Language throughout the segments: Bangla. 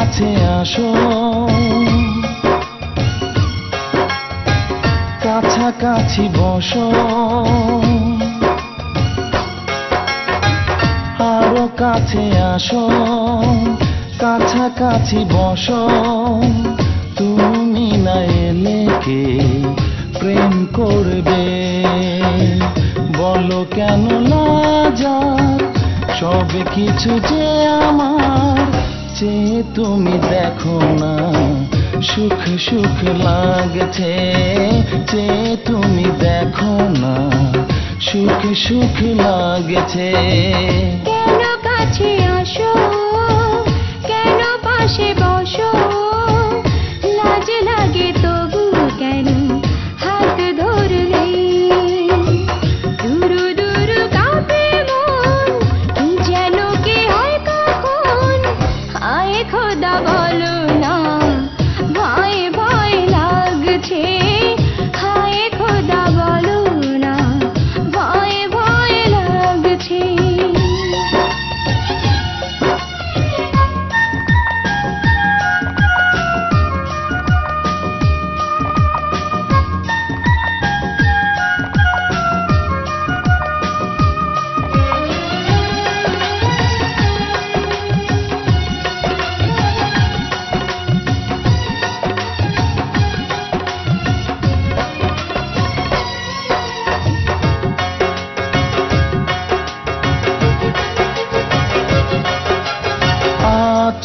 কাছে আসো, কাছাকাছি বসো, আরো কাছে আসো, কাছাকাছি বসো। তুমি না এলে কে প্রেম করবে? বলো কেন লাজার সব কিছু যে আমার, চেয়ে তুমি দেখো না সুখ সুখ লাগছে, চেয়ে তুমি দেখো না সুখ সুখ লাগছে। কেন কাছে আসো, কেন পাশে বসো, লাজ লাগে তবু কেন হাত ধরলে? দূর দূর কাঁপে মন, কি যেন কি হয় কখন, আয় খোদা বলো না ভয় ভয় লাগছে, হায় খোদা বলো না ভয় ভয় লাগছে।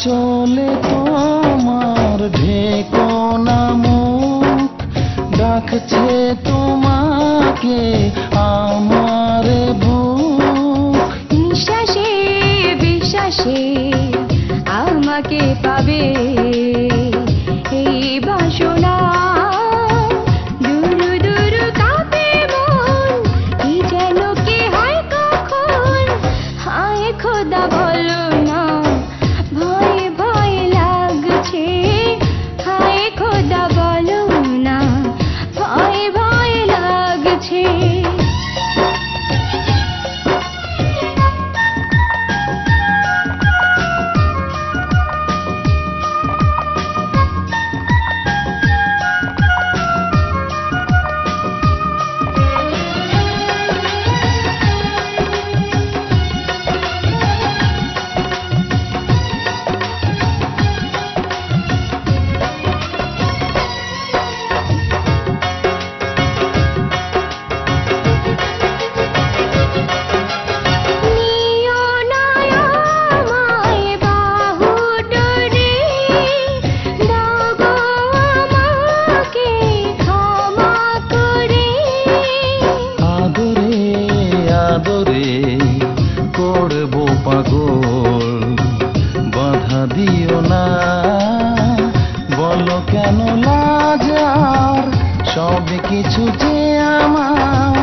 চলে তোমার ঢেকো না মুখ, ডাকছে তোমাকে আমার বুক। নিঃশ্বাসে বিশ্বাসে আমাকে পাবে এই বাসনা, দূর দূর কাঁপে মন, কি যেন কি হয় কখন, হায় খোদা বলো না ভয় ভয় লাগছে, হায় খোদা বলো না ভয় ভয় লাগছে। করবো পাগল বাধা দিও না, বলো কেন লাজার সব কিছু যে আমার,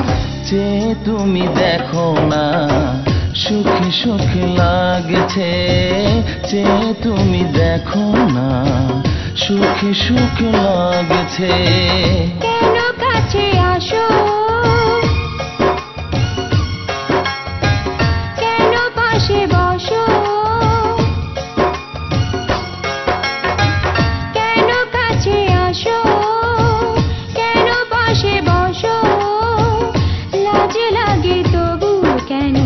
চেয়ে তুমি দেখো না সুখ সুখ লাগছে, চেয়ে তুমি দেখো না সুখ সুখ লাগছে। কেন কাছে আসো, কেন পাশে বসো, কেন কাছে আসো, কেন পাশে বসো, লাজ লাগে তবু কেন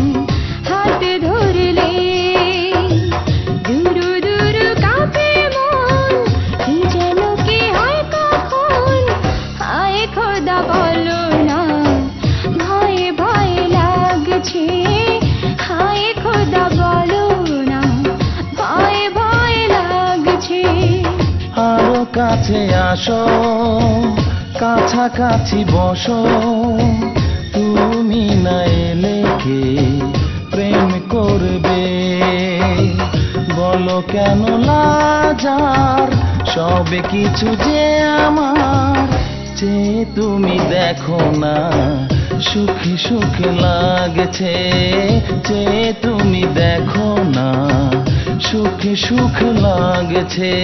হাত ধরলে? দূর দূর কাঁপে মন, কি যেন কি হয় কখন, হায় খোদা বলো না ভয় ভয় লাগছে, হায় খোদা বলো না ভয় ভয় লাগছে। আরো কাছে আসো, কাছাকাছি বসো, তুমি না এলে কে প্রেম করবে? বলো কেন লাজার সব কিছু যে আমার, চেয়ে তুমি দেখো না সুখ সুখ লাগছে, চেয়ে তুমি দেখো না সুখ সুখ লাগছে।